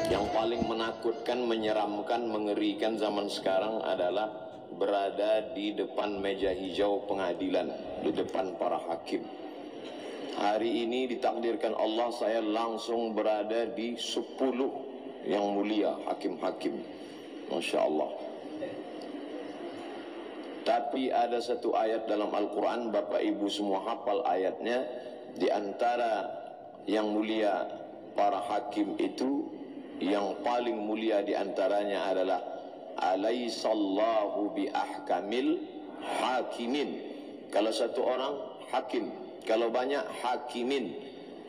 Yang paling menakutkan, menyeramkan, mengerikan zaman sekarang adalah berada di depan meja hijau pengadilan, di depan para hakim. Hari ini ditakdirkan Allah saya langsung berada di 10 yang mulia hakim-hakim. Masya Allah. Tapi ada satu ayat dalam Al-Quran, Bapak Ibu semua hafal ayatnya. Di antara yang mulia para hakim itu, yang paling mulia di antaranya adalah alaisallahu bi ahkamil hakimin. Kalau satu orang hakim, kalau banyak hakimin,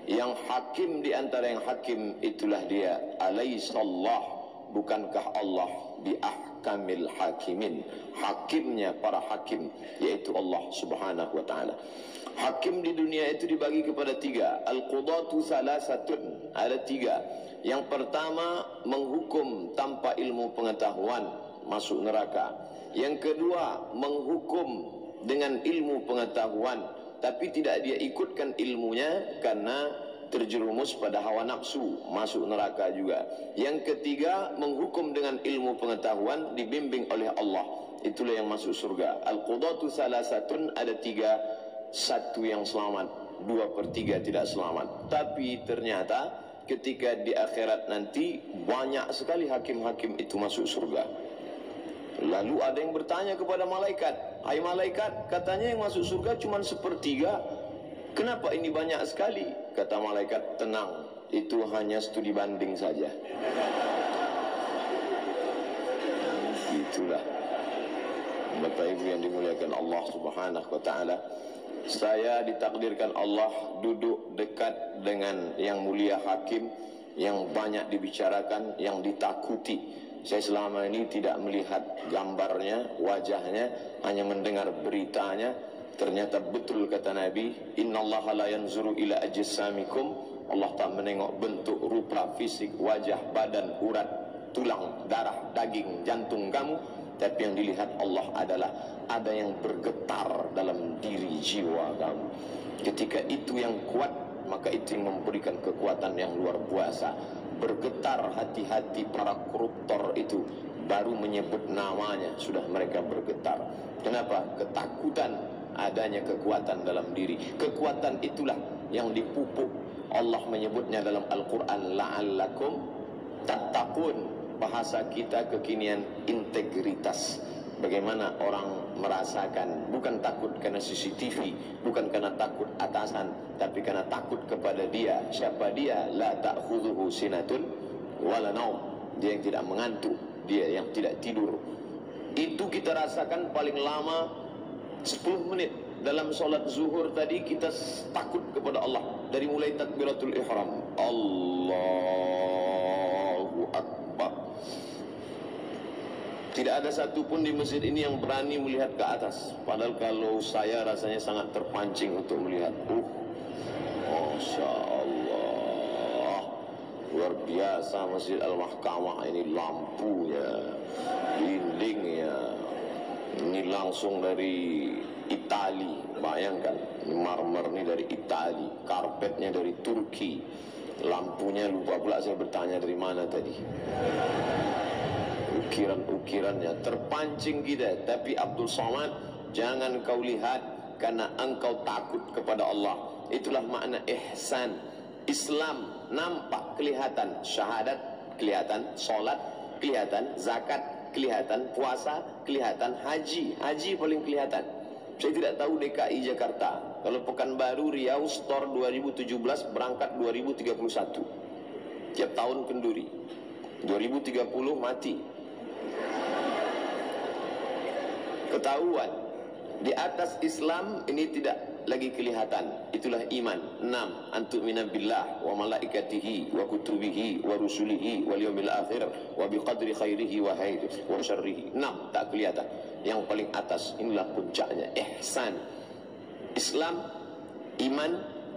yang hakim di antara yang hakim itulah dia alaisallah, bukankah Allah bi ahkamil hakimin, hakimnya para hakim yaitu Allah subhanahu wa ta'ala. Hakim di dunia itu dibagi kepada 3. Al-qudatu salasatun, ada 3. Yang pertama, menghukum tanpa ilmu pengetahuan, masuk neraka. Yang kedua, menghukum dengan ilmu pengetahuan, tapi tidak dia ikutkan ilmunya karena terjerumus pada hawa nafsu, masuk neraka juga. Yang ketiga, menghukum dengan ilmu pengetahuan, dibimbing oleh Allah, itulah yang masuk surga. Al-qudatu salasatun, ada 3. 1 yang selamat, 2/3 tidak selamat. Tapi ternyata ketika di akhirat nanti banyak sekali hakim-hakim itu masuk surga. Lalu ada yang bertanya kepada malaikat, "Hai malaikat, katanya yang masuk surga cuma 1/3. Kenapa ini banyak sekali?" Kata malaikat, "Tenang, itu hanya studi banding saja." Itulah Bapak Ibu yang dimuliakan Allah subhanahu wa ta'ala. Saya ditakdirkan Allah duduk dekat dengan yang mulia hakim, yang banyak dibicarakan, yang ditakuti. Saya selama ini tidak melihat gambarnya, wajahnya, hanya mendengar beritanya. Ternyata betul kata Nabi, innallaha la yanzuru ila ajsamikum. Allah tak menengok bentuk, rupa, fisik, wajah, badan, urat, tulang, darah, daging, jantung kamu. Tapi yang dilihat Allah adalah ada yang bergetar dalam diri jiwa kamu. Ketika itu yang kuat, maka itu yang memberikan kekuatan yang luar biasa. Bergetar hati-hati para koruptor itu, baru menyebut namanya sudah mereka bergetar. Kenapa? Ketakutan, adanya kekuatan dalam diri. Kekuatan itulah yang dipupuk. Allah menyebutnya dalam Al-Quran, la'allakum tattaqun. Bahasa kita kekinian, integritas. Bagaimana orang merasakan, bukan takut karena CCTV, bukan karena takut atasan, tapi karena takut kepada dia. Siapa dia? La ta'khudhuhu sinatun wala naum. Dia yang tidak mengantuk, dia yang tidak tidur. Itu kita rasakan paling lama 10 menit. Dalam solat zuhur tadi kita takut kepada Allah. Dari mulai takbiratul ihram, Allahu Akbar. Tidak ada satupun di masjid ini yang berani melihat ke atas. Padahal kalau saya rasanya sangat terpancing untuk melihat. Masya Allah, luar biasa Masjid Al-Mahkamah ini, lampunya, dindingnya, ini langsung dari Itali. Bayangkan, marmer ini dari Itali, karpetnya dari Turki, lampunya lupa pula saya bertanya dari mana tadi. Ukiran-ukirannya terpancing kita. Tapi Abdul Somad, jangan kau lihat karena engkau takut kepada Allah. Itulah makna ihsan. Islam nampak, kelihatan, syahadat kelihatan, solat kelihatan, zakat kelihatan, puasa kelihatan, haji paling kelihatan. Saya tidak tahu DKI Jakarta. Kalau Pekanbaru, Riau, Store 2017 berangkat 2031. Tiap tahun kenduri. 2030 mati. Ketahuan di atas Islam ini tidak lagi kelihatan. Itulah iman. 6. Antu'mina billah wa malaikatihi wa kutubihi wa rusulihi wal yawmil akhir wa biqadri khairihi wa syarrihi. 6. Tak kelihatan. Yang paling atas, inilah puncaknya, ihsan. Islam, iman,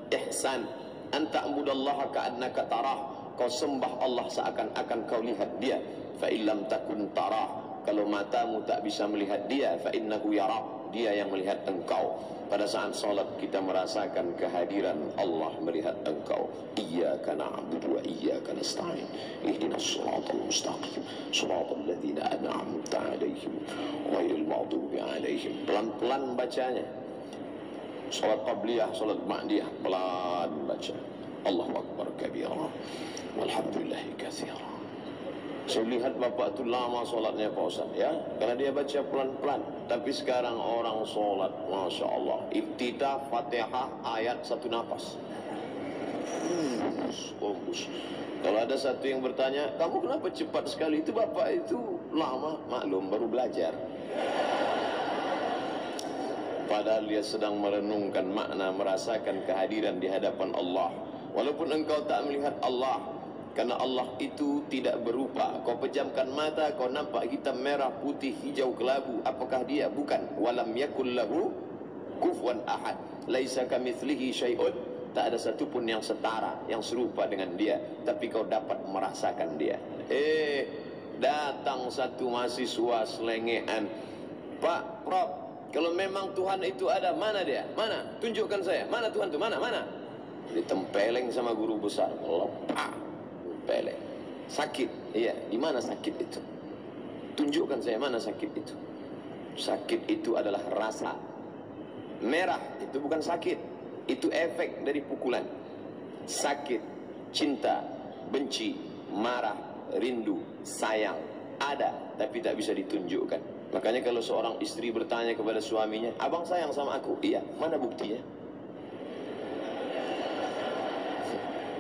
ihsan. Anta'budallaha ka'annaka tarah. Kau sembah Allah seakan-akan kau lihat dia. Fa illam takun tarah, kalau matamu tak bisa melihat dia, fa innahu yarak, Dia yang melihat engkau. Pada saat salat kita merasakan kehadiran Allah melihat engkau. Iyyaka na'budu wa iyyaka nasta'in. Ihdinas siratal mustaqim. Siratal ladzina an'amta 'alaihim ghairil maghdubi 'alaihim. Pelan-pelan bacanya. Salat qabliyah, salat ba'diyah, pelan baca. Allahu akbar kabira. Walhamdulillahi katsira. Saya lihat bapak itu lama solatnya Pak Ustaz, ya, karena dia baca pelan-pelan. Tapi sekarang orang solat, Masya Allah, ibtidah Fatihah ayat satu nafas. Bagus. Kalau ada satu yang bertanya, kamu kenapa cepat sekali? Itu bapak itu lama, maklum, baru belajar. Padahal dia sedang merenungkan makna, merasakan kehadiran di hadapan Allah. Walaupun engkau tak melihat Allah, karena Allah itu tidak berupa. Kau pejamkan mata, kau nampak hitam, merah, putih, hijau, kelabu. Apakah dia? Bukan. Walam yakul lahu kufuwan ahad. Laisa kamitslihi syai'un. Tak ada satupun yang setara, yang serupa dengan dia. Tapi kau dapat merasakan dia. Datang satu mahasiswa selengean. Pak, Prof, kalau memang Tuhan itu ada, mana dia? Mana? Tunjukkan saya. Mana Tuhan itu? Mana? Ditempeleng sama guru besar. Lepak. Pelek. Sakit, iya. Di mana sakit itu? Tunjukkan saya mana sakit itu. Sakit itu adalah rasa. Merah itu bukan sakit, itu efek dari pukulan. Sakit, cinta, benci, marah, rindu, sayang ada, tapi tak bisa ditunjukkan. Makanya kalau seorang istri bertanya kepada suaminya, abang sayang sama aku? Iya. Mana buktinya?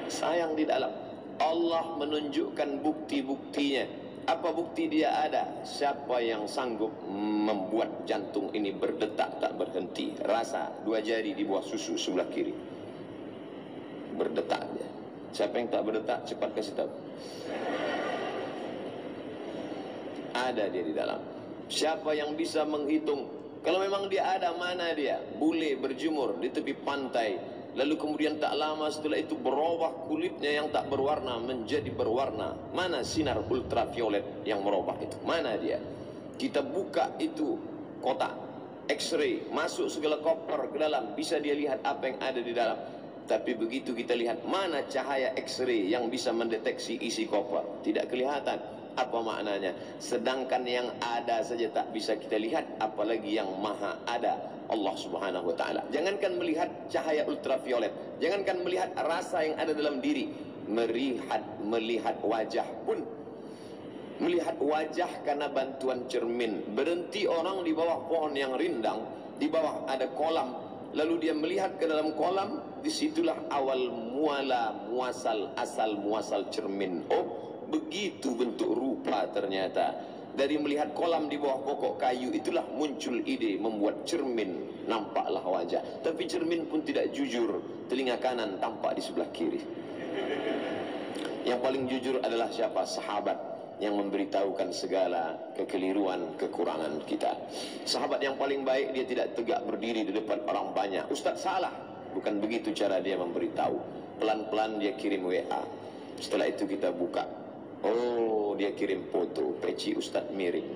Sayang di dalam. Allah menunjukkan bukti-buktinya. Apa bukti dia ada? Siapa yang sanggup membuat jantung ini berdetak tak berhenti? Rasa 2 jari di bawah susu sebelah kiri. Berdetak dia. Siapa yang tak berdetak? Cepat kasih tahu. Ada dia di dalam. Siapa yang bisa menghitung? Kalau memang dia ada, mana dia? Bule berjemur di tepi pantai. Lalu kemudian tak lama setelah itu berubah kulitnya yang tak berwarna menjadi berwarna. Mana sinar ultraviolet yang merubah itu? Mana dia? Kita buka itu kotak X-ray, masuk segala koper ke dalam, bisa dia lihat apa yang ada di dalam. Tapi begitu kita lihat mana cahaya X-ray yang bisa mendeteksi isi koper, tidak kelihatan. Apa maknanya? Sedangkan yang ada saja tak bisa kita lihat, apalagi yang maha ada, Allah subhanahu wa ta'ala. Jangankan melihat cahaya ultraviolet, jangankan melihat rasa yang ada dalam diri, melihat wajah pun. Melihat wajah karena bantuan cermin. Berhenti orang di bawah pohon yang rindang, di bawah ada kolam, lalu dia melihat ke dalam kolam. Disitulah awal muala muasal, asal muasal cermin. Oh, begitu bentuk rupa ternyata. Dari melihat kolam di bawah pokok kayu, itulah muncul ide membuat cermin. Nampaklah wajah, tapi cermin pun tidak jujur. Telinga kanan tampak di sebelah kiri. Yang paling jujur adalah siapa? Sahabat yang memberitahukan segala kekeliruan, kekurangan kita. Sahabat yang paling baik, dia tidak tegak berdiri di depan orang banyak. Ustaz salah. Bukan begitu cara dia memberitahu. Pelan-pelan dia kirim WA. Setelah itu kita buka. Oh, dia kirim foto, peci Ustaz miring.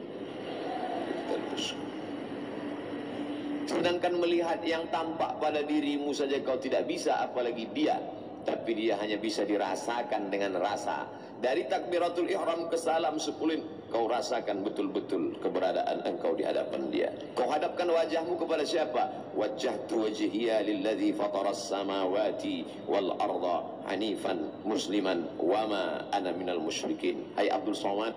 Sedangkan melihat yang tampak pada dirimu saja kau tidak bisa, apalagi dia. Tapi dia hanya bisa dirasakan dengan rasa. Dari takbiratul ihram ke salam 10, kau rasakan betul-betul keberadaan engkau di hadapan dia. Kau hadapkan wajahmu kepada siapa? Wajjahtu wajhiya lilladzi fataras samawati wal arda hanifan musliman wama ana minal musyrikin. Hai Abdul Somad,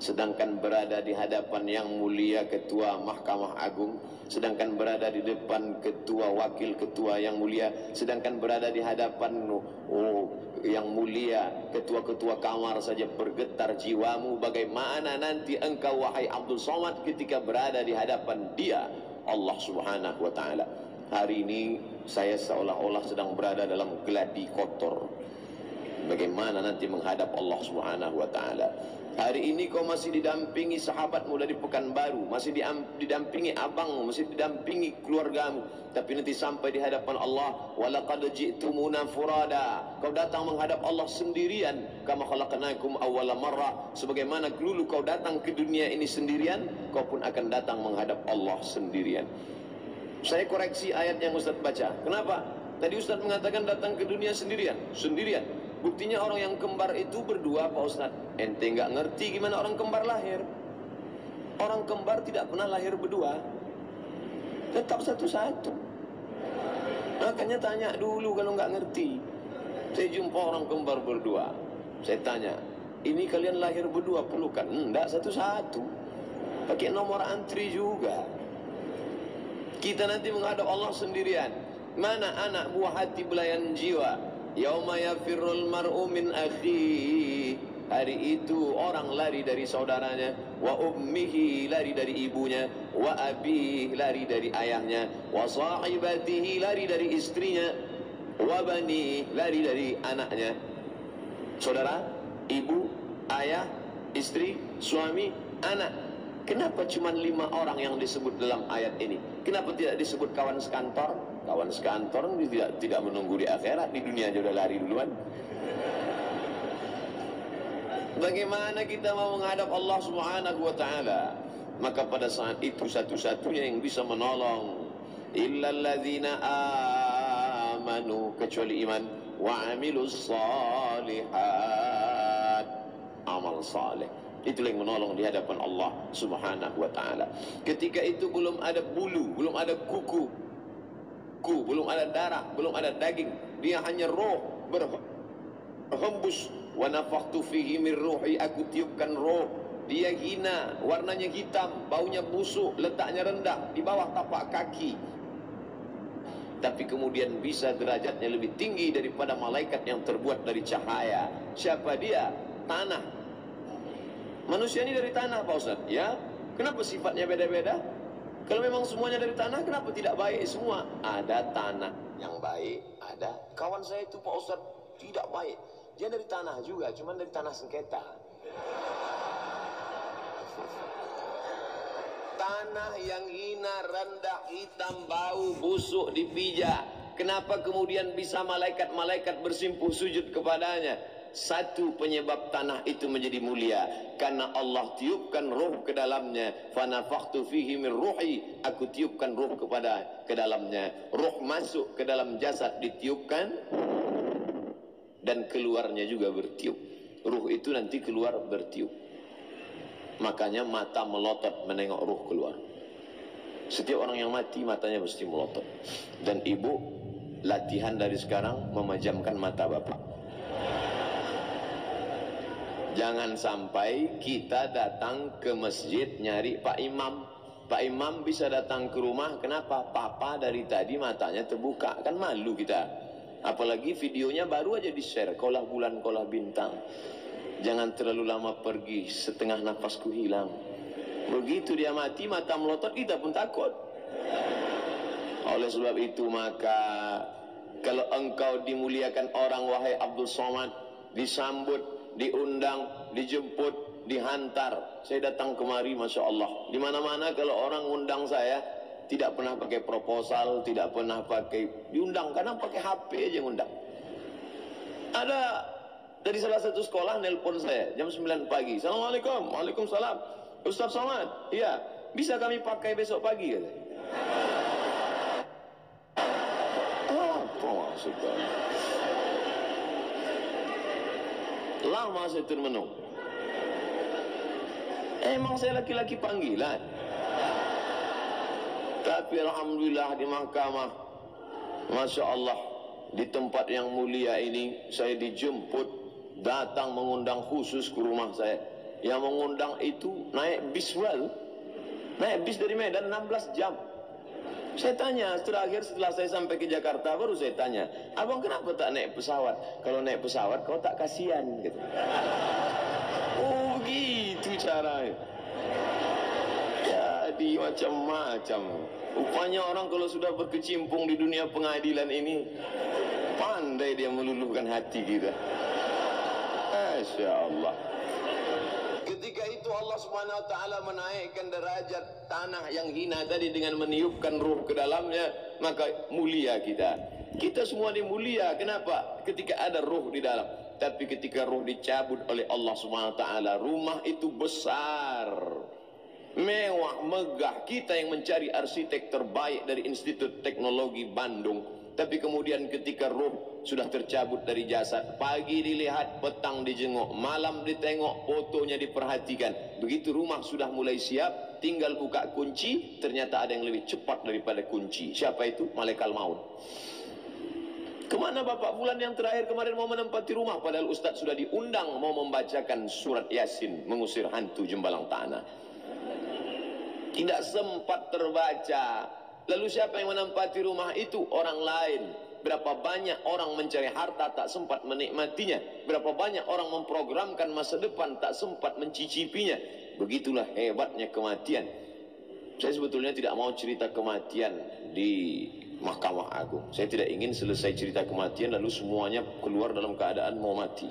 sedangkan berada di hadapan yang mulia Ketua Mahkamah Agung, sedangkan berada di depan ketua wakil ketua yang mulia, sedangkan berada di hadapan yang mulia ketua-ketua kamar saja bergetar jiwamu, bagaimana nanti engkau wahai Abdul Somad ketika berada di hadapan dia, Allah subhanahu wa ta'ala. Hari ini saya seolah-olah sedang berada dalam geladi kotor. Bagaimana nanti menghadap Allah subhanahu wa ta'ala. Hari ini kau masih didampingi sahabatmu dari Pekanbaru, masih didampingi abangmu, masih didampingi keluargamu, tapi nanti sampai di hadapan Allah, walaqad ji'tumuna furada, kau datang menghadap Allah sendirian, kama khalaqnakum awwala marrah, sebagaimana dulu kau datang ke dunia ini sendirian, kau pun akan datang menghadap Allah sendirian. Saya koreksi ayat yang Ustaz baca. Kenapa? Tadi Ustaz mengatakan datang ke dunia sendirian. Buktinya orang yang kembar itu berdua, Pak Ustaz. Ente nggak ngerti gimana orang kembar lahir. Orang kembar tidak pernah lahir berdua, tetap satu-satu. Makanya tanya dulu kalau nggak ngerti. Saya jumpa orang kembar berdua, saya tanya, ini kalian lahir berdua pelukan? Enggak, satu-satu. Pakai nomor antri juga. Kita nanti menghadap Allah sendirian. Mana anak buah hati belayan jiwa? Yauma yafirrul mar'u min akhihi, hari itu orang lari dari saudaranya, wa ummihi, lari dari ibunya, wa abihi, lari dari ayahnya, wa sahibatihi, lari dari istrinya, wa bani, lari dari anaknya. Saudara, ibu, ayah, istri, suami, anak. Kenapa cuma 5 orang yang disebut dalam ayat ini? Kenapa tidak disebut kawan sekantor? Kawan sekantor tidak menunggu di akhirat, di dunia aja udah lari duluan. Bagaimana kita mau menghadap Allah Subhanahu wa taala? Maka pada saat itu satu-satunya yang bisa menolong illalladzina amanu, kecuali iman, wa amilus shalihat, amal saleh. Itulah yang menolong di hadapan Allah Subhanahu wa taala. Ketika itu belum ada bulu, belum ada kuku, belum ada darah, belum ada daging. Dia hanya roh berhembus. Wa nafakhtu fihi min ruhi, aku tiupkan roh. Dia hina, warnanya hitam, baunya busuk, letaknya rendah di bawah tapak kaki. Tapi kemudian bisa derajatnya lebih tinggi daripada malaikat yang terbuat dari cahaya. Siapa dia? Tanah. Manusia ini dari tanah, Pak Ustaz. Ya, kenapa sifatnya beda-beda? Kalau memang semuanya dari tanah, kenapa tidak baik semua? Ada tanah yang baik, ada. Kawan saya itu, Pak Ustaz, tidak baik. Dia dari tanah juga, cuman dari tanah sengketa. Tanah yang hina, rendah, hitam, bau, busuk, dipijak. Kenapa kemudian bisa malaikat-malaikat bersimpuh sujud kepadanya? Satu penyebab tanah itu menjadi mulia, karena Allah tiupkan roh ke dalamnya. Fanafakhtu fihi min ruhi, aku tiupkan roh ke dalamnya. Roh masuk ke dalam jasad, ditiupkan, dan keluarnya juga bertiup. Ruh itu nanti keluar bertiup. Makanya mata melotot menengok ruh keluar. Setiap orang yang mati matanya mesti melotot. Dan ibu latihan dari sekarang memejamkan mata bapak. Jangan sampai kita datang ke masjid nyari Pak Imam. Pak Imam bisa datang ke rumah, kenapa? Papa dari tadi matanya terbuka. Kan malu kita. Apalagi videonya baru aja di-share. Kaulah bulan, kaulah bintang. Jangan terlalu lama pergi, setengah nafasku hilang. Begitu dia mati, mata melotot, kita pun takut. Oleh sebab itu maka, kalau engkau dimuliakan orang, wahai Abdul Somad, disambut, diundang, dijemput, dihantar. Saya datang kemari, Masya Allah. Di mana-mana kalau orang undang saya, tidak pernah pakai proposal, tidak pernah pakai diundang, karena pakai HP aja ngundang. Ada dari salah satu sekolah nelpon saya jam 9 pagi. Assalamualaikum. Waalaikumsalam. Ustaz Somad, iya, bisa kami pakai besok pagi? Apa maksudnya? Lama saya termenung. Emang saya laki-laki panggilan. Tapi alhamdulillah di mahkamah, Masya Allah, di tempat yang mulia ini saya dijemput, datang mengundang khusus ke rumah saya. Yang mengundang itu naik bis naik bis dari Medan 16 jam. Saya tanya, terakhir setelah saya sampai ke Jakarta, baru saya tanya, abang kenapa tak naik pesawat? Kalau naik pesawat kau tak kasihan gitu. Oh gitu caranya. Jadi macam-macam. Rupanya orang kalau sudah berkecimpung di dunia pengadilan ini, pandai dia meluluhkan hati kita. Masya Allah. Subhanahu wa taala menaikkan derajat tanah yang hina tadi dengan meniupkan ruh ke dalamnya, maka mulia kita. Kita semua ini mulia. Kenapa? Ketika ada ruh di dalam. Tapi ketika ruh dicabut oleh Allah Subhanahu wa taala, rumah itu besar, mewah, megah. Kita yang mencari arsitek terbaik dari Institut Teknologi Bandung. Tapi kemudian ketika ruh sudah tercabut dari jasad, pagi dilihat, petang dijenguk, malam ditengok, fotonya diperhatikan. Begitu rumah sudah mulai siap, tinggal buka kunci, ternyata ada yang lebih cepat daripada kunci. Siapa itu? Malaikat maut. Kemana Bapak Fulan yang terakhir kemarin mau menempati rumah? Padahal Ustadz sudah diundang mau membacakan surat Yasin, mengusir hantu jembalang tanah. Tidak sempat terbaca. Lalu siapa yang menempati rumah itu? Orang lain. Berapa banyak orang mencari harta tak sempat menikmatinya. Berapa banyak orang memprogramkan masa depan tak sempat mencicipinya. Begitulah hebatnya kematian. Saya sebetulnya tidak mau cerita kematian di Mahkamah Agung. Saya tidak ingin selesai cerita kematian lalu semuanya keluar dalam keadaan mau mati.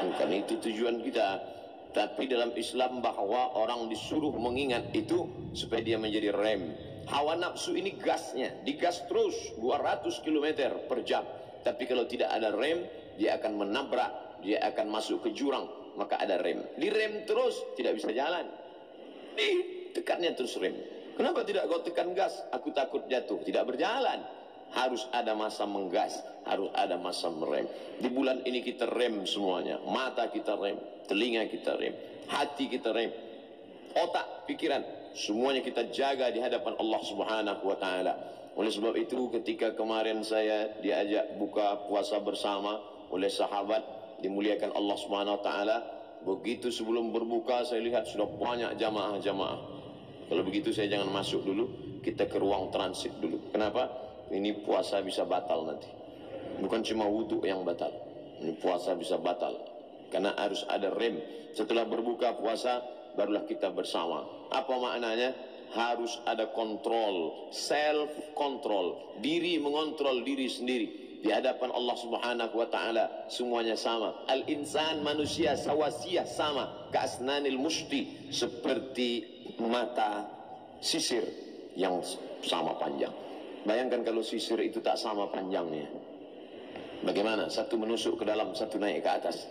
Bukan itu tujuan kita. Tapi dalam Islam bahwa orang disuruh mengingat itu supaya dia menjadi rem. Hawa nafsu ini gasnya, digas terus 200 km per jam. Tapi kalau tidak ada rem, dia akan menabrak, dia akan masuk ke jurang, maka ada rem. Direm terus, tidak bisa jalan. Ditekannya terus rem. Kenapa tidak kau tekan gas? Aku takut jatuh, tidak berjalan. Harus ada masa menggas, harus ada masa merem. Di bulan ini kita rem semuanya. Mata kita rem, telinga kita rem, hati kita rem, otak, pikiran, semuanya kita jaga di hadapan Allah Subhanahu wa taala. Oleh sebab itu ketika kemarin saya diajak buka puasa bersama oleh sahabat dimuliakan Allah Subhanahu wa taala, begitu sebelum berbuka saya lihat sudah banyak jamaah-jamaah. Kalau begitu saya jangan masuk dulu, kita ke ruang transit dulu. Kenapa? Ini puasa bisa batal nanti. Bukan cuma wudhu yang batal, ini puasa bisa batal. Karena harus ada rem. Setelah berbuka puasa barulah kita bersama. Apa maknanya? Harus ada kontrol, self control, diri mengontrol diri sendiri di hadapan Allah Subhanahu wa taala. Semuanya sama. Al insan, manusia sawasiyah, sama kasnanil musti, seperti mata sisir yang sama panjang. Bayangkan kalau sisir itu tak sama panjangnya, bagaimana? Satu menusuk ke dalam, satu naik ke atas.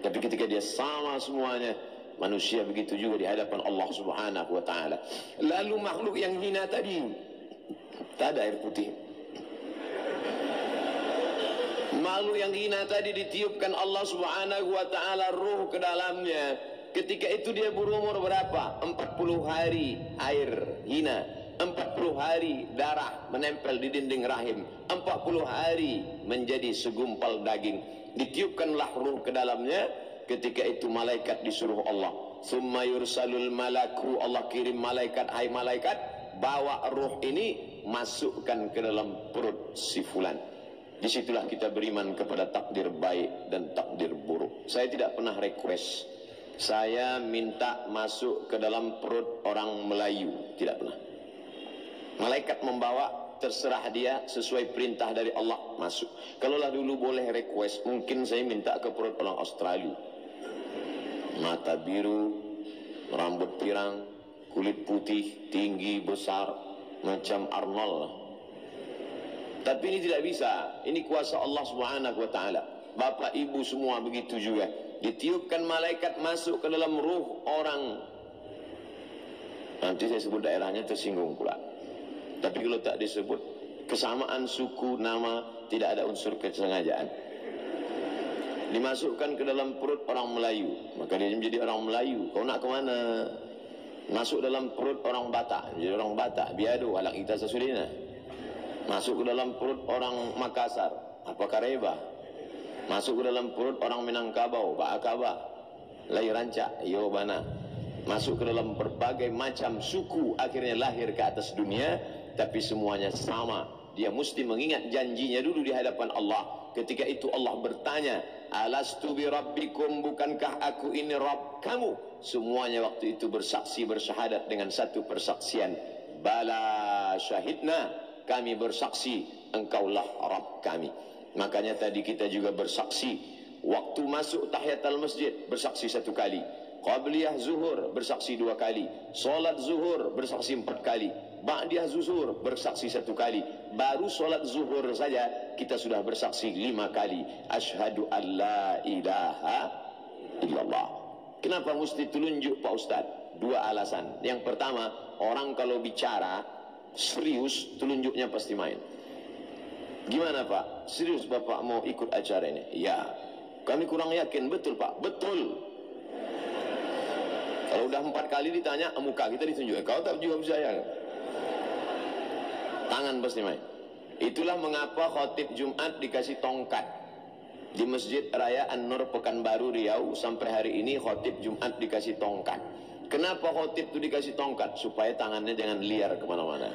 Tapi ketika dia sama semuanya, manusia begitu juga di hadapan Allah Subhanahu wa taala. Lalu makhluk yang hina tadi, tak ada air putih. Makhluk yang hina tadi ditiupkan Allah Subhanahu wa taala ruh ke dalamnya. Ketika itu dia berumur berapa? 40 hari air hina, 40 hari darah menempel di dinding rahim, 40 hari menjadi segumpal daging. Ditiupkanlah ruh ke dalamnya. Ketika itu malaikat disuruh Allah, summa yursalul malaku, Allah kirim malaikat, hai malaikat, bawa ruh ini masukkan ke dalam perut si fulan. Disitulah kita beriman kepada takdir baik dan takdir buruk. Saya tidak pernah request, saya minta masuk ke dalam perut orang Melayu, tidak pernah. Malaikat membawa, terserah dia sesuai perintah dari Allah masuk. Kalaulah dulu boleh request, mungkin saya minta ke perut orang Australia. Mata biru, rambut pirang, kulit putih, tinggi, besar, macam Arnold. Tapi ini tidak bisa. Ini kuasa Allah Subhanahu wa taala. Bapak ibu semua begitu juga. Ditiupkan malaikat masuk ke dalam ruh orang. Nanti saya sebut daerahnya tersinggung pula. Tapi kalau tak disebut, kesamaan suku, nama, tidak ada unsur kesengajaan. Dimasukkan ke dalam perut orang Melayu, maka dia menjadi orang Melayu. Kau nak ke mana? Masuk dalam perut orang Batak, menjadi orang Batak. Biado, alak kita sesudina. Masuk ke dalam perut orang Makassar, apa Kareba? Masuk ke dalam perut orang Minangkabau, Pak Akaba, Lai Rancak, Yo Bana. Masuk ke dalam berbagai macam suku, akhirnya lahir ke atas dunia. Tapi semuanya sama. Dia mesti mengingat janjinya dulu di hadapan Allah. Ketika itu Allah bertanya, alastu bi rabbikum, bukankah aku ini Rabb kamu? Semuanya waktu itu bersaksi, bersyahadat dengan satu persaksian, bala syahidna, kami bersaksi engkaulah Rabb kami. Makanya tadi kita juga bersaksi waktu masuk tahiyatul masjid, bersaksi satu kali. Qabliyah zuhur bersaksi 2 kali, solat zuhur bersaksi 4 kali, ba'diyah zuhur bersaksi 1 kali. Baru solat zuhur saja kita sudah bersaksi 5 kali. Asyhadu an la ilaha illallah. Kenapa mesti telunjuk Pak Ustaz? 2 alasan. Yang pertama, orang kalau bicara serius telunjuknya pasti main. Gimana Pak? Serius Bapak mau ikut acara ini? Ya. Kami kurang yakin. Betul Pak? Betul. Kalau udah 4 kali ditanya, muka kita ditunjuk. Kau tak jawab saya. Tangan pasti main. Itulah mengapa khotib Jumat dikasih tongkat. Di Masjid Raya An-Nur Pekanbaru Riau sampai hari ini khotib Jumat dikasih tongkat. Kenapa khotib itu dikasih tongkat? Supaya tangannya jangan liar kemana-mana.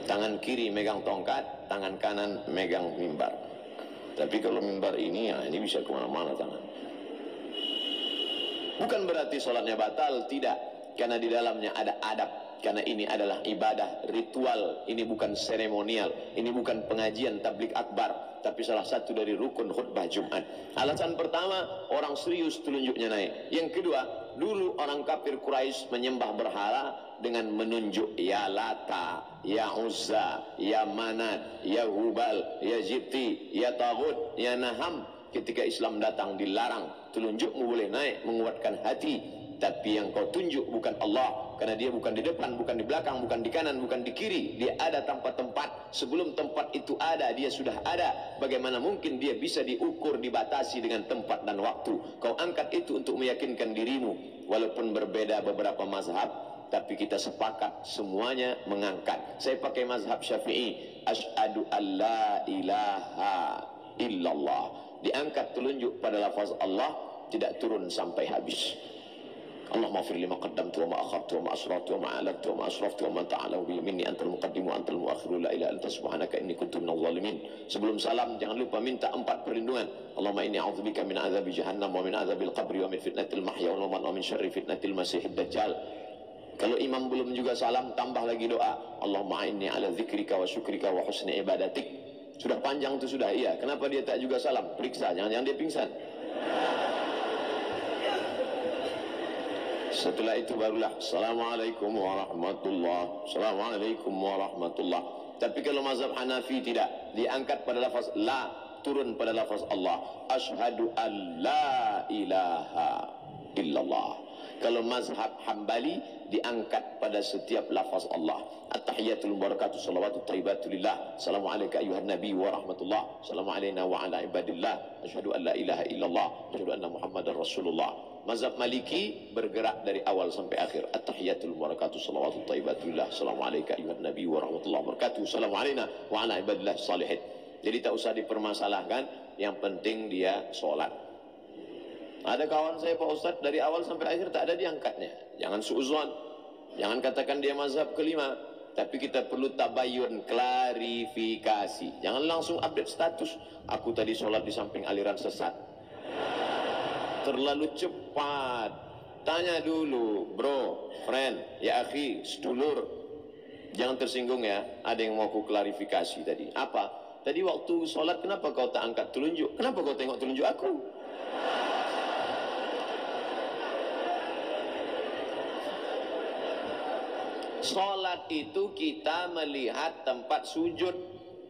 Tangan kiri megang tongkat, tangan kanan megang mimbar. Tapi kalau mimbar ini, ya ini bisa kemana-mana tangan. Bukan berarti sholatnya batal, tidak. Karena di dalamnya ada adab. Karena ini adalah ibadah ritual. Ini bukan seremonial. Ini bukan pengajian tablik akbar. Tapi salah satu dari rukun khutbah Jumat. Alasan pertama, orang serius telunjuknya naik. Yang kedua, dulu orang kafir Quraisy menyembah berhala dengan menunjuk ya Lata, ya Uzza, ya Manat, ya Hubal, ya Jibti, ya Taghut, ya Naham. Ketika Islam datang dilarang. Telunjukmu boleh naik menguatkan hati, tapi yang kau tunjuk bukan Allah, karena dia bukan di depan, bukan di belakang, bukan di kanan, bukan di kiri. Dia ada tanpa tempat. Sebelum tempat itu ada, dia sudah ada. Bagaimana mungkin dia bisa diukur, dibatasi dengan tempat dan waktu? Kau angkat itu untuk meyakinkan dirimu. Walaupun berbeda beberapa mazhab, tapi kita sepakat semuanya mengangkat. Saya pakai mazhab Syafi'i. Asyhadu an la ilaha illallah. Diangkat telunjuk pada lafaz Allah, tidak turun sampai habis. Allahumma fir lima qaddamtu wa ma akhartu wa ma asrartu wa ma a'lantu wa ma asraftu wa ma ta'ala bi minni antal muqaddimu antal muakhiru la ilaha illa anta subhanaka inni kuntu minadh dhalimin. Sebelum salam jangan lupa minta 4 perlindungan. Allahumma inni a'udzubika min adzabi jahannam wa min adzabil qabri wa min fitnatil mahya wal mamat wa min syarri fitnatil masiihid dajjal. Kalau imam belum juga salam, tambah lagi doa. Allahumma inni ala dzikrika wa syukrika wa husni ibadatik. Sudah panjang itu sudah, iya. Kenapa dia tak juga salam? Periksa, jangan-jangan dia pingsan. Setelah itu barulah Assalamualaikum warahmatullahi. Assalamualaikum warahmatullahi. Tapi kalau mazhab Hanafi tidak, diangkat pada lafaz la, turun pada lafaz Allah. Asyhadu an la ilaha illallah. Kalau mazhab Hambali diangkat pada setiap lafaz Allah. At-tahiyatul barakatuh salawatu thayyibatu lillah. Assalamu alayka ayyuhan nabi wa rahmatullah. Assalamu alayna wa ala ibadillah. Asyhadu an la ilaha illallah. Asyhadu anna Muhammadar Rasulullah. Mazhab Maliki bergerak dari awal sampai akhir. At-tahiyatul barakatuh salawatu thayyibatu lillah. Assalamu alayka ayyuhan nabi wa rahmatullah wabarakatuh. Assalamu alayna wa ala ibadillah salihin. Jadi tak usah dipermasalahkan, yang penting dia sholat. Ada kawan saya Pak Ustadz dari awal sampai akhir tak ada diangkatnya. Jangan suuzon, jangan katakan dia mazhab kelima. Tapi kita perlu tabayun, klarifikasi. Jangan langsung update status. Aku tadi sholat di samping aliran sesat. Terlalu cepat. Tanya dulu, bro, friend, ya akhi, sedulur. Jangan tersinggung ya. Ada yang mau aku klarifikasi tadi. Apa? Tadi waktu sholat kenapa kau tak angkat telunjuk? Kenapa kau tengok telunjuk aku? Salat itu kita melihat tempat sujud.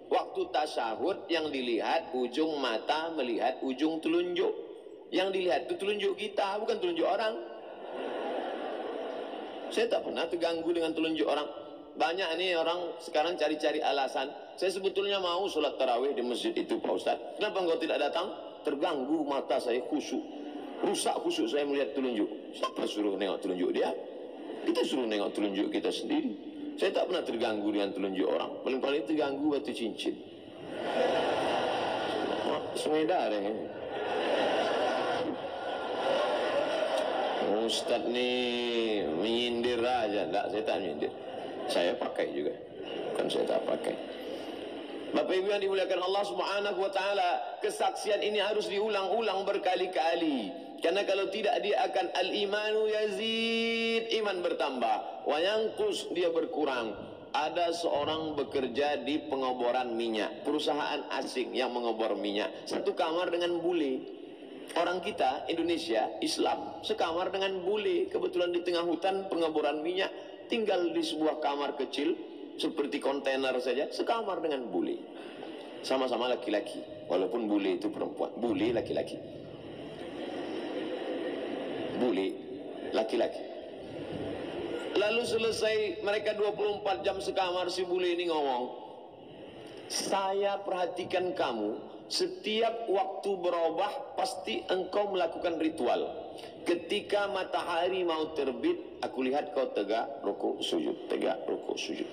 Waktu tasyahud yang dilihat ujung mata melihat ujung telunjuk. Yang dilihat itu telunjuk kita, bukan telunjuk orang. Saya tak pernah terganggu dengan telunjuk orang. Banyak nih orang sekarang cari-cari alasan. Saya sebetulnya mau sholat tarawih di masjid itu Pak Ustaz. Kenapa engkau tidak datang? Terganggu mata saya, khusyuk. Rusak khusyuk saya melihat telunjuk. Siapa suruh nengok telunjuk dia? Kita suruh nengok telunjuk kita sendiri. Saya tak pernah terganggu dengan telunjuk orang. Paling-paling terganggu batu cincin. Sungai Dareh. Ustaz ni menyindir aja. Tak, saya tak menyindir. Saya pakai juga. Bukan saya tak pakai. Bapak Ibu yang dimuliakan Allah Subhanahu wa taala, kesaksian ini harus diulang-ulang berkali-kali. Karena kalau tidak dia akan al-imanu yazid, iman bertambah, wa yanqus, dia berkurang. Ada seorang bekerja di pengoboran minyak, perusahaan asing yang mengobor minyak, satu kamar dengan bule. Orang kita Indonesia Islam sekamar dengan bule, kebetulan di tengah hutan pengeboran minyak, tinggal di sebuah kamar kecil seperti kontainer saja, sekamar dengan bule. Sama-sama laki-laki, walaupun bule itu perempuan, bule laki-laki. Bule laki-laki. Lalu selesai mereka 24 jam sekamar, si bule ini ngomong, "Saya perhatikan kamu, setiap waktu berubah pasti engkau melakukan ritual. Ketika matahari mau terbit, aku lihat kau tegak, rukuk, sujud, tegak, rukuk, sujud.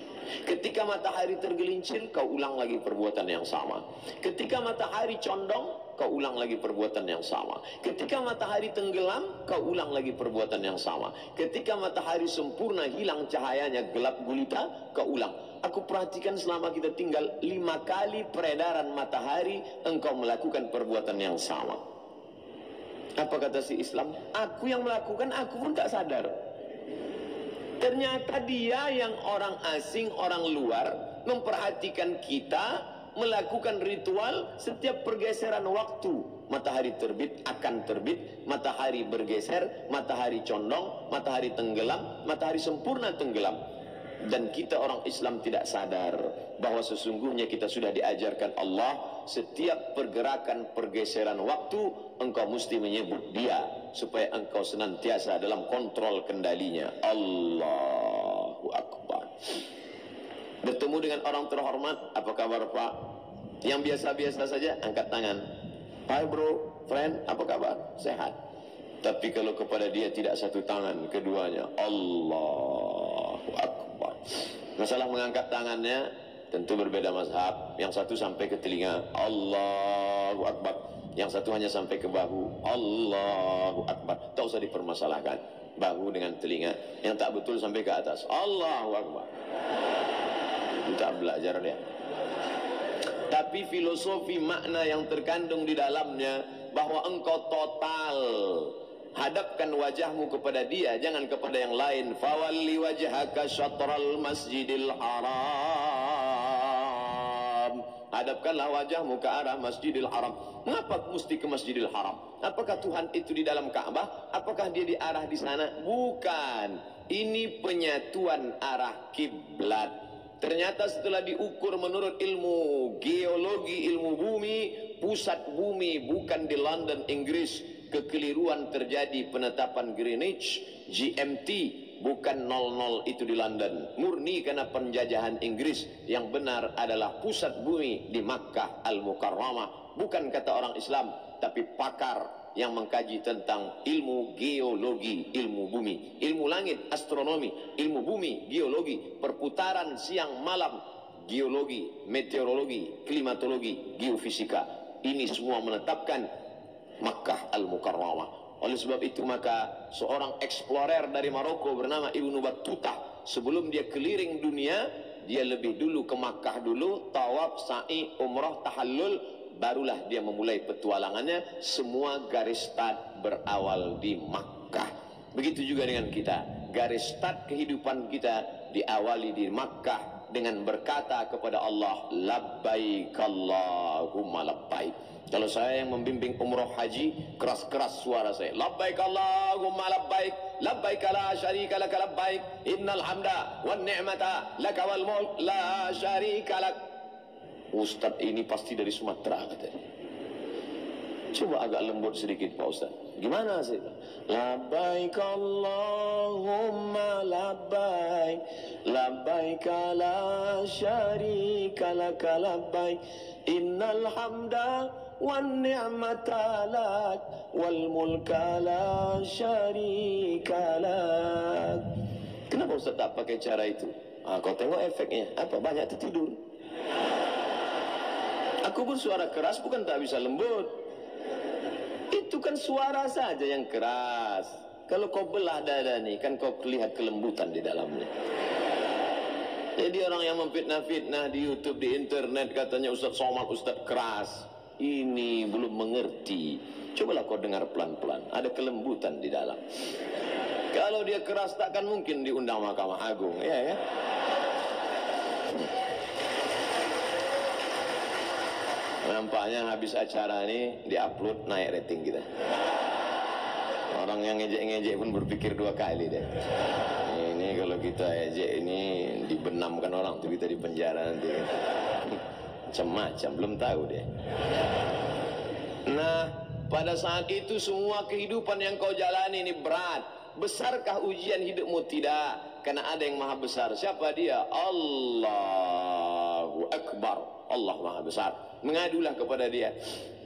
Ketika matahari tergelincir, kau ulang lagi perbuatan yang sama. Ketika matahari condong, kau ulang lagi perbuatan yang sama. Ketika matahari tenggelam, kau ulang lagi perbuatan yang sama. Ketika matahari sempurna hilang cahayanya, gelap gulita, kau ulang. Aku perhatikan selama kita tinggal 5 kali peredaran matahari, engkau melakukan perbuatan yang sama." Apa kata si Islam? Aku yang melakukan, aku pun tak sadar. Ternyata dia yang orang asing, orang luar, memperhatikan kita, melakukan ritual setiap pergeseran waktu. Matahari terbit akan terbit, matahari bergeser, matahari condong, matahari tenggelam, matahari sempurna tenggelam. Dan kita orang Islam tidak sadar bahwa sesungguhnya kita sudah diajarkan Allah, setiap pergerakan pergeseran waktu engkau mesti menyebut dia, supaya engkau senantiasa dalam kontrol kendalinya. Allahu Akbar. Bertemu dengan orang terhormat, apa kabar Pak? Yang biasa-biasa saja, angkat tangan. Hai bro, friend, apa kabar? Sehat. Tapi kalau kepada dia tidak satu tangan, keduanya, Allahu Akbar. Masalah mengangkat tangannya tentu berbeda mazhab. Yang satu sampai ke telinga, Allahu Akbar. Yang satu hanya sampai ke bahu, Allahu Akbar. Tak usah dipermasalahkan, bahu dengan telinga. Yang tak betul sampai ke atas, Allahu Akbar. Tak belajar dia. Tapi filosofi makna yang terkandung di dalamnya, bahwa engkau total hadapkan wajahmu kepada dia, jangan kepada yang lain. Fawalli wajhaka syatral masjidil haram. Hadapkanlah wajahmu ke arah Masjidil Haram. Mengapa mesti ke Masjidil Haram? Apakah Tuhan itu di dalam Ka'bah? Apakah dia di arah di sana? Bukan. Ini penyatuan arah kiblat. Ternyata setelah diukur menurut ilmu geologi, ilmu bumi, pusat bumi bukan di London, Inggris. Kekeliruan terjadi, penetapan Greenwich, GMT, bukan 00 itu di London. Murni karena penjajahan Inggris. Yang benar adalah pusat bumi di Makkah Al-Mukarramah. Bukan kata orang Islam, tapi pakar yang mengkaji tentang ilmu geologi, ilmu bumi, ilmu langit, astronomi, ilmu bumi, geologi, perputaran siang malam, geologi, meteorologi, klimatologi, geofisika. Ini semua menetapkan Makkah Al-Mukarramah. Oleh sebab itu maka seorang eksplorer dari Maroko bernama Ibnu Battuta, sebelum dia keliling dunia, dia lebih dulu ke Makkah dulu, tawaf, sa'i, umrah, tahallul, barulah dia memulai petualangannya. Semua garis start berawal di Makkah. Begitu juga dengan kita, garis start kehidupan kita diawali di Makkah dengan berkata kepada Allah, labbaik Allahumma labbaik. Kalau saya yang membimbing umroh haji, keras-keras suara saya, labbaik Allahumma labbaik, labbaik la syarika laka labbaik, innal hamda wan ni'mata laka wal mulk la syarika lak. Ustaz ini pasti dari Sumatera katanya. Coba agak lembut sedikit Pak Ustaz. Gimana sih? Labbaik Allahumma labbaik, labbaik la syarika laka labbaik, innal hamda wan ni'mata lak wal mulka la syarika lak. Kenapa Ustaz tak pakai cara itu? Kau tengok efeknya. Apa? Banyak tertidur. Aku bersuara keras bukan tak bisa lembut. Itu kan suara saja yang keras. Kalau kau belah dada nih, kan kau lihat kelembutan di dalamnya. Jadi orang yang memfitnah-fitnah di YouTube, di internet, katanya Ustaz Somad, Ustaz keras. Ini belum mengerti. Cobalah kau dengar pelan-pelan, ada kelembutan di dalam. Kalau dia keras takkan mungkin diundang Mahkamah Agung, ya ya. Nampaknya habis acara ini diupload, naik rating kita. Orang yang ngejek-ngejek pun berpikir dua kali deh. Ini kalau kita ejek ini dibenamkan orang tuh, kita di penjara nanti. Macam-macam, belum tahu deh. Nah, pada saat itu semua kehidupan yang kau jalani ini berat. Besarkah ujian hidupmu? Tidak, karena ada yang maha besar. Siapa dia? Allahu Akbar. Allah maha besar. Mengadulah kepada dia.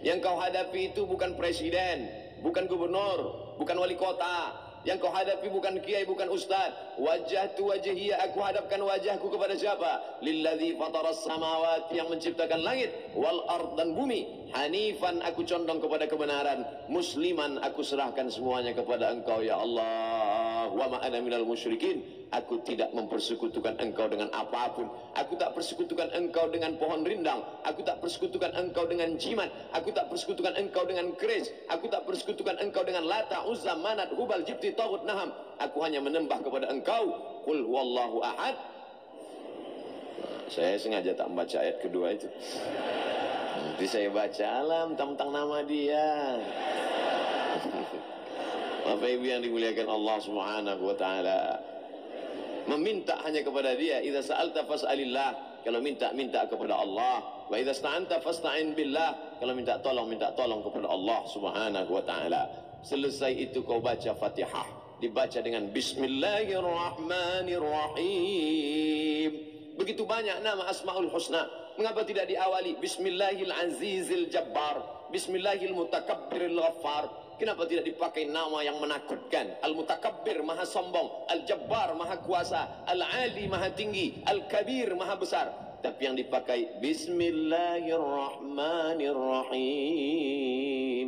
Yang kau hadapi itu bukan presiden, bukan gubernur, bukan wali kota. Yang kau hadapi bukan kiai, bukan ustaz. Wajah tu wajhiya, aku hadapkan wajahku kepada siapa? Lilladzi fataras samawati, yang menciptakan langit, wal ard, dan bumi. Hanifan, aku condong kepada kebenaran. Musliman, aku serahkan semuanya kepada engkau ya Allah. Wa ma ana minal musyrikin. Aku tidak mempersekutukan engkau dengan apapun. Aku tak persekutukan engkau dengan pohon rindang. Aku tak persekutukan engkau dengan jimat. Aku tak persekutukan engkau dengan keris. Aku tak persekutukan engkau dengan Lata, Uzza, Manat, Hubal, Jibti, Taghut, Naham. Aku hanya menembah kepada engkau. Qul huwallahu ahad. Saya sengaja tak membaca ayat kedua itu. Nanti saya baca alam tentang nama dia. Bapak Ibu yang dimuliakan Allah Subhanahu wa taala, meminta hanya kepada dia. Idza sa'alta fas'alillah, kalau minta kepada Allah. Wa idza sta'anta fasta'in billah, kalau minta tolong kepada Allah Subhanahu wa taala. Selesai itu kau baca Fatihah, dibaca dengan Bismillahirrahmanirrahim. Begitu banyak nama Asmaul Husna, mengapa tidak diawali Bismillahil Azizil Jabbar, Bismillahil Mutakabbiril Ghaffar? Kenapa tidak dipakai nama yang menakutkan? Al-Mutakabbir, maha sombong. Al-Jabbar, maha kuasa. Al-Ali, maha tinggi. Al-Kabir, maha besar. Tapi yang dipakai Bismillahirrahmanirrahim.